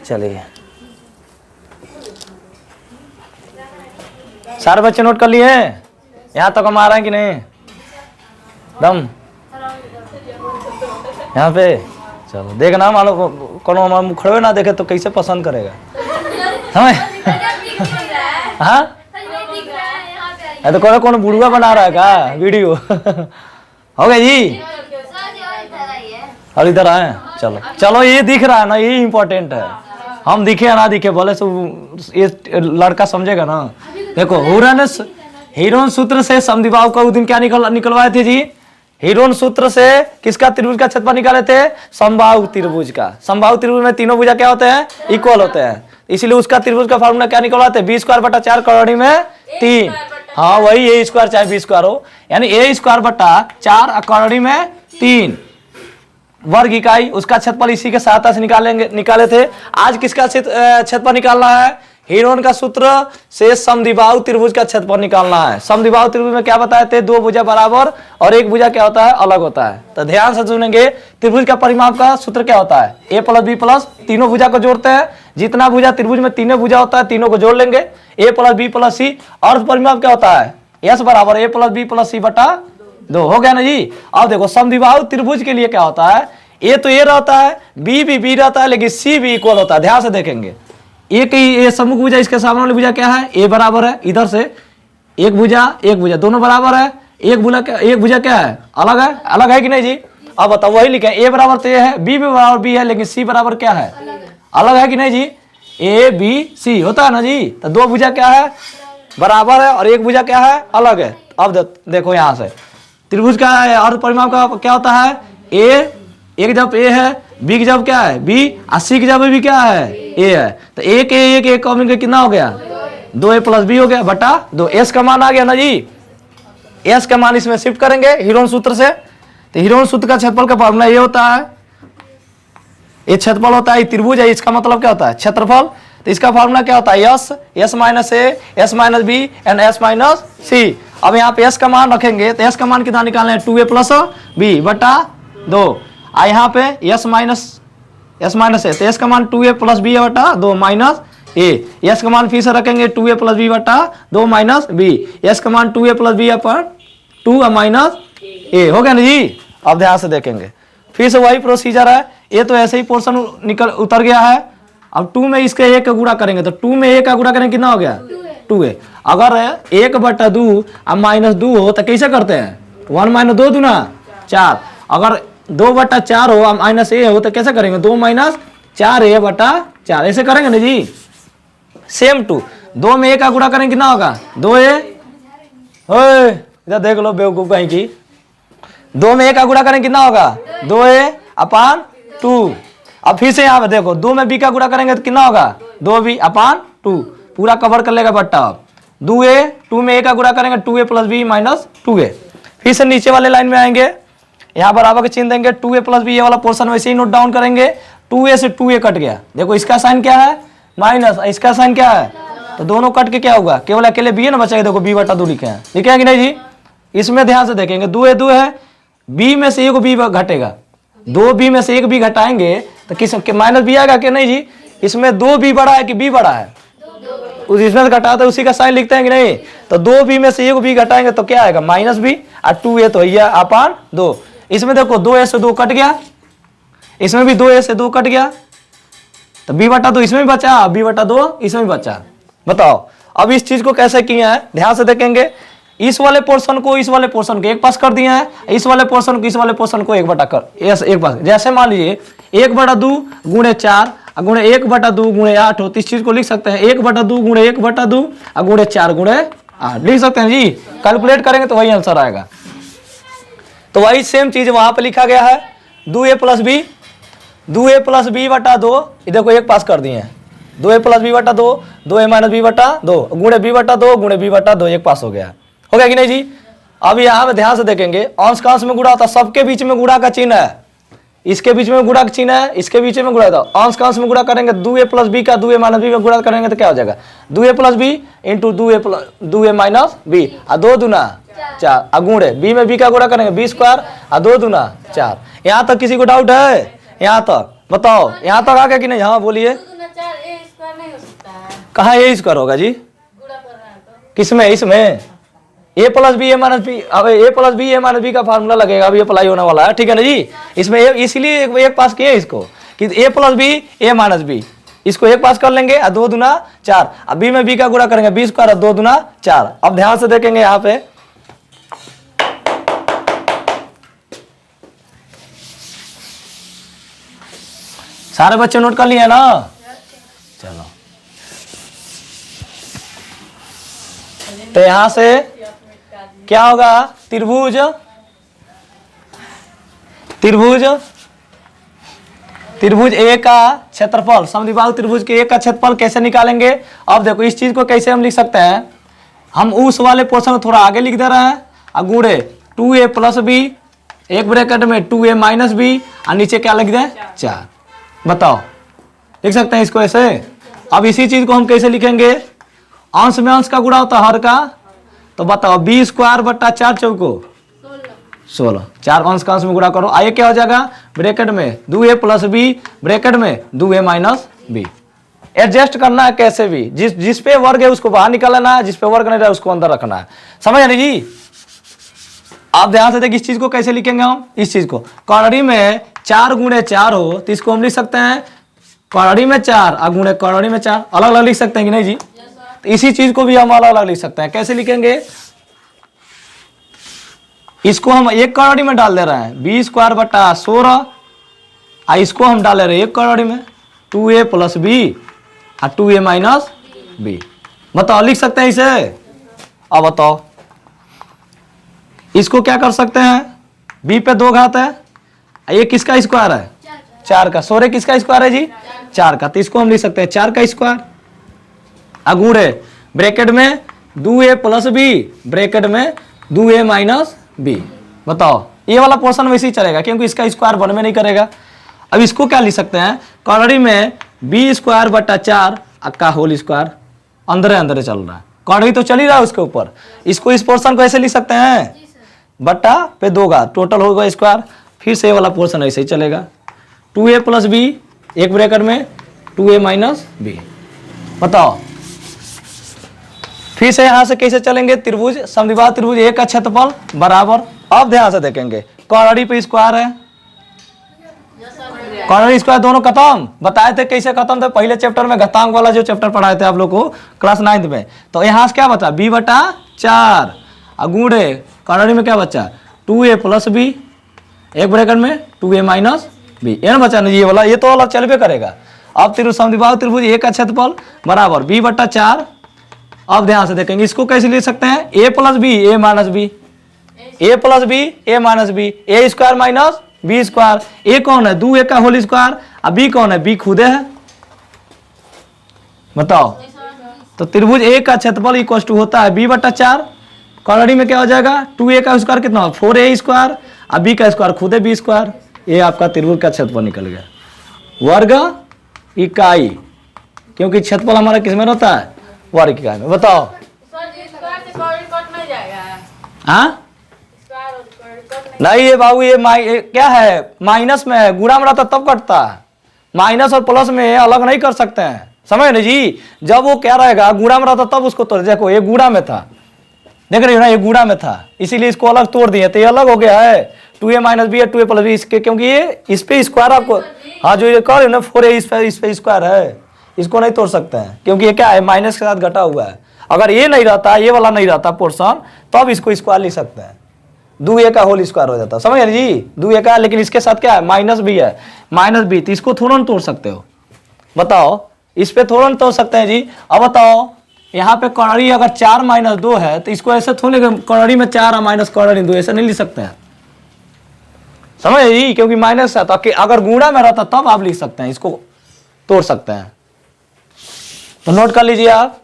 चलिए सारे बच्चे नोट कर लिए हैं? यहाँ तक हम आ रहे हैं कि नहीं? दम यहाँ पे चलो देखना, मान लो कोनो हमारा मुँह खड़े ना देखे तो कैसे पसंद करेगा? समझ? हाँ तो कौन बुढ़वा बना रहा है का वीडियो? हो गया जी? और इधर आए, चलो चलो, ये दिख रहा है ना, ये इम्पोर्टेंट है। हम दिखे या ना दिखे बोले तो ये लड़का समझेगा ना। देखो हीरोन सूत्र से समद्विबाहु का उस दिन क्या निकलवाए थे जी? हीरोन सूत्र से किसका त्रिभुज का क्षेत्रफल निकाले थे? समबाहु त्रिभुज का। समबाहु त्रिभुज में तीनों भुजा क्या होते हैं? इक्वल होते हैं, इसलिए उसका त्रिभुज का फार्मूला क्या निकलवाते हैं? b² 4 में 3। हाँ वही a स्क्वायर चाहे b स्क्वायर हो, यानी a² 4 में 3 वर्ग इकाई। उसका क्षेत्रफल इसी के सहायता से निकाले थे। आज किसका क्षेत्रफल निकालना है? हीरोन का सूत्र से समद्विबाहु त्रिभुज का क्षेत्रफल निकालना है। समद्विबाहु त्रिभुज में क्या बताए थे? दो भुजा बराबर और एक भुजा क्या होता है? अलग होता है। तो ध्यान से सुनेंगे, त्रिभुज का परिमाप का सूत्र क्या होता है? a + b + तीनों भुजा को जोड़ते हैं, जितना भुजा त्रिभुज में तीनों भुजा होता है तीनों को जोड़ लेंगे। a + b + c। अर्ध परिमाप क्या होता है? s बराबर a + b + c बटा 2। हो गया ना जी? अब देखो समद्विबाहु त्रिभुज के लिए क्या होता है? a तो a रहता है, b भी b रहता है, लेकिन c भी इक्वल होता है। ध्यान से देखेंगे, एक ही सम्मुख भुजा, इसके सामने वाली भुजा क्या है? a बराबर है, इधर से एक भुजा दोनों बराबर है। एक भुजा क्या है? अलग है कि नहीं जी? अब बताओ, वही लिखे a बराबर तो a है, b भी बराबर b है, लेकिन c बराबर क्या है? अलग है कि नहीं जी? a b c होता है ना जी? तो दो भुजा क्या है? बराबर है, और एक भुजा क्या है? अलग है। अब देखो यहाँ से त्रिभुज का अर्ध परिमाप का क्या होता है? a एक जब a है, b की जब क्या है? b, और c की जब भी क्या है? a है। तो एक कॉमन का कितना हो गया? 2a + b हो गया बटा 2। s का मान आ गया ना जी? s का मान इसमें शिफ्ट करेंगे हीरोन सूत्र से। तो हीरोन सूत्र का क्षेत्रफल का फॉर्मूला ये होता है, ये क्षेत्रफल होता है, त्रिभुज है, इसका मतलब क्या होता है? क्षेत्रफल। तो इसका फॉर्मूला क्या होता है? s - a, s - b and s - c। अब यहाँ पे s का मान रखेंगे तो s का मान कितना निकालना है? 2a + b बटा 2। यहाँ पे s माइनस है, तो s का मान 2a + b बटा 2 माइनस a। s का मान फिर से रखेंगे 2a + b बटा 2 माइनस b। s का मान 2a + b पर 2 माइनस a। हो गया ना जी? अब ध्यान से देखेंगे, फिर से वही प्रोसीजर है। ये तो ऐसे ही पोर्शन उतर गया है। अब 2 में इसके 1 का गुणा करेंगे, तो 2 में 1 का गुणा करेंगे कितना हो गया? 2a। अगर 1/2 और -2 हो तो कैसे करते हैं? 1 - 2 दूना 4। अगर 2/4 हो -a हो तो कैसे करेंगे? 2 - 4a/4 ऐसे करेंगे ना जी? सेम टू 2 में 1 का गुणा करेंगे कितना होगा? 2a। इधर देख लो बेवकूफ कहीं की। 2 में 1 का गुणा करेंगे कितना होगा? 2a/2। अब फिर से यहाँ पे देखो, 2 में b का गुणा करेंगे तो कितना होगा? 2b/2। पूरा कवर कर लेगा बट्टा। 2 में 1 का गुणा करेंगे 2a + b - 2a। फिर से नीचे वाले लाइन में आएंगे, यहाँ बराबर के चिन्ह देंगे, 2a + b, ये वाला पोर्शन वैसे ही नोट डाउन करेंगे। 2a से 2a कट गया, देखो इसका साइन क्या है? माइनस, इसका साइन क्या है? तो दोनों कट के क्या होगा? केवल अकेले b है ना बचेगा। देखो b/2 लिखे हैं, लिखे हैं कि नहीं जी? इसमें ध्यान से देखेंगे, 2 है, b में से एक b घटेगा, 2b में से एक b घटाएंगे तो किस माइनस b आएगा कि नहीं जी? इसमें 2b बड़ा है कि b बड़ा है? उस इसमें से घटाते उसी का साइन लिखते हैं कि नहीं? तो 2b में से एक b घटाएंगे तो क्या आएगा? -b, और 2a तो है 2। इसमें देखो 2a से 2 कट गया, इसमें भी 2a से 2 कट गया, तो b/2 इसमें भी बचा, b/2 इसमें भी बचा। बताओ अब इस चीज को कैसे किया है? ध्यान से देखेंगे, इस वाले पोर्शन को इस वाले पोर्शन को एक पास कर दिया है, इस वाले पोर्शन को इस वाले पोर्शन को एक पास। जैसे मान लीजिए 1/2 × 4 गुणे 1/2 × 8 हो, तो इस चीज को लिख सकते हैं 1/2 × 1/2 गुणे 4 × 8 लिख सकते हैं जी। कैलकुलेट करेंगे तो वही आंसर आएगा। तो वही सेम चीज वहां पे लिखा गया है, 2a + b, 2a + b/2। देखो एक पास कर दिए हैं, 2a + b/2, 2a - b/2 गुणे b/2 गुणे b/2, एक पास हो गया कि नहीं जी? अब यहाँ पे ध्यान से देखेंगे, अंश का अंश में गुणा होता है, सबके बीच में गुणा का चिन्ह है, इसके बीच में गुणा का चिन्ह है, इसके बीच में गुणा होता है। अंश का अंश में गुणा करेंगे, 2a + b का 2a - b में गुणा करेंगे तो क्या हो जाएगा? 2a + b × 2a - b, और 2 दूना 4, और गुणे b में b का गुणा करेंगे b² और 2 दूना 4। यहाँ तक किसी को डाउट है? यहाँ तक बताओ यहाँ तक आ गया कि नहीं? हाँ बोलिए। कहाँ ए स्क्वायर होगा जी? किसमें? इसमें ए plus B A minus B. अब ए plus B A minus B का फार्मूला लगेगा, अभी अप्लाई होने वाला है, ठीक है ना जी। इसमें इसीलिए एक पास किए इसको कि ए plus B A minus B, इसको एक पास कर लेंगे। 2 दूना 4, अब बी में बी का गुणा करेंगे, बी स्क्वायर 2 दूना 4। अब ध्यान से देखेंगे यहाँ पे, सारे बच्चे नोट कर लिए ना? चलो, तो यहां से क्या होगा? त्रिभुज त्रिभुज त्रिभुज ए का क्षेत्रफल, समद्विबाहु त्रिभुज के ए का क्षेत्रफल कैसे निकालेंगे? अब देखो इस चीज को कैसे हम लिख सकते हैं, हम उस वाले पोर्शन में थोड़ा आगे लिख दे रहे हैं, और गुणे 2a प्लस बी, एक ब्रैकेट में 2a माइनस बी, और नीचे क्या लिख दें? 4। बताओ, लिख सकते हैं इसको ऐसे? अब इसी चीज को हम कैसे लिखेंगे? अंश में अंश का गुणा होता है हर का, तो बताओ बी स्क्वायर बट्टा 4 चौको 16, 4 अंश का अंश में गुणा करो, आइए क्या हो जाएगा? ब्रैकेट में 2a प्लस बी, ब्रैकेट में 2a माइनस बी। एडजस्ट करना है कैसे भी, जिस पे वर्ग है उसको बाहर निकालना है, जिस पे वर्ग नहीं रहा उसको अंदर रखना है, समझ नहीं जी? आप ध्यान से देखिए इस चीज को कैसे लिखेंगे हम? इस चीज को कौड़री में 4 गुणे 4 हो तो इसको हम लिख सकते हैं कौड़री में 4 और गुणे कौड़री में 4, अलग अलग लिख सकते हैं कि नहीं जी? तो इसी चीज को भी हम अलग अलग लिख सकते हैं। कैसे लिखेंगे? इसको हम एक कौड़री में डाल दे रहे हैं, बी स्क्वायर बट्टा 16, और इसको हम डाल रहे हैं एक कौड़री में 2a प्लस बी और 2a माइनस बी। बताओ, लिख सकते हैं इसे? अब बताओ इसको क्या कर सकते हैं? b पे 2 घात है, ये किसका स्क्वायर है? 4 का। 16 किसका स्क्वायर है जी? 4 का। तो इसको हम लिख सकते हैं 4 का स्क्वायर, अगुड़े ब्रैकेट में 2a प्लस बी, ब्रैकेट में 2a माइनस बी। बताओ, ये वाला पोर्शन वैसे ही चलेगा क्योंकि इसका स्क्वायर वन में नहीं करेगा। अब इसको क्या लिख सकते हैं? कौड़री में बी स्क्वायर बट्टा 4 का होल स्क्वायर, अंदर अंदर चल रहा है, कौड़री तो चल ही रहा है उसके ऊपर। इसको इस पोर्शन को ऐसे लिख सकते हैं, बट्टा पे 2 घात, टोटल होगा स्क्वायर। फिर से ये वाला पोर्शन ऐसे ही चलेगा, 2a प्लस बी, एक ब्रैकेट में 2a माइनस बी। बताओ, फिर से यहां से कैसे चलेंगे? त्रिभुज समद्विबाहु त्रिभुज ए का क्षेत्रफल बराबर, अब ध्यान से देखेंगे कौड़री पे स्क्वायर है, कौड़री स्क्वायर दोनों खत्म। बताए थे कैसे खत्म थे? पहले चैप्टर में घातांक वाला जो चैप्टर पढ़ाए थे आप लोग को क्लास 9 में। तो यहाँ से क्या बचा? b बटा 4, गुणे कौड़री में क्या बचा? 2a प्लस बी, एक ब्रैकेट में 2a माइनस बी। ये ना बचा नहीं, ये वाला ये तो अलग चलबे करेगा। अब त्रिभुज समद्विबाहु त्रिभुज ए का क्षेत्रफल बराबर b बटा 4। अब ध्यान से देखेंगे इसको कैसे लिख सकते हैं? a plus B A minus B, A plus B A minus B, A square minus B square. A कौन है? 2a का होल स्क्वायर, और बी कौन है? बी खुदे है। बताओ, तो त्रिभुज ए का क्षेत्रफल इक्वल टू होता है b बटा 4, कौड़री में क्या हो जाएगा? 2a का स्क्वायर कितना? 4a स्क्वायर, और b का स्क्वायर खुदे b स्क्वायर। ये आपका त्रिभुज का क्षेत्रफल निकल गया, वर्ग इकाई, क्योंकि क्षेत्रफल हमारा किसमें रहता है? वर्ग इकाई में। बताओ, हाँ नहीं ये बाबू ये क्या है? माइनस में है, गुणा में रहता तब कटता है, माइनस और प्लस में अलग नहीं कर सकते हैं, समझ नहीं जी? जब वो क्या रहेगा गुणा में रहता तब उसको तोड़। देखो ये गुणा में था, देख रहे हो ना, ये गुणा में था, इसीलिए इसको अलग तोड़ दिए, तो ये अलग हो गया है 2a माइनस बी है 2a प्लस बी, इसके क्योंकि ये इस पे स्क्वायर आपको, हाँ जो ये कर ना 4a इस पे स्क्वायर है, इसको नहीं तोड़ सकते हैं क्योंकि ये क्या है? माइनस के साथ घटा हुआ है। अगर ये नहीं रहता, ये वाला नहीं रहता पोर्शन, तब इसको स्क्वायर लिख सकते हैं, 2a का होल स्क्वायर हो जाता है, समझ जी? 2a का, लेकिन इसके साथ क्या है? माइनस बी है, माइनस बी, तो इसको थोड़ा तोड़ सकते हो। बताओ, इस पे थोड़ा तोड़ सकते हैं जी। अब बताओ, यहाँ पे कौड़री अगर 4 माइनस 2 है तो इसको ऐसे थोड़े कौड़री में 4 और माइनस कौड़री 2 ऐसे नहीं लिख सकते हैं, समझ जी? क्योंकि माइनस है, तो अगर गुणा में रहता तब आप लिख सकते हैं, इसको तोड़ सकते हैं। तो नोट कर लीजिए आप।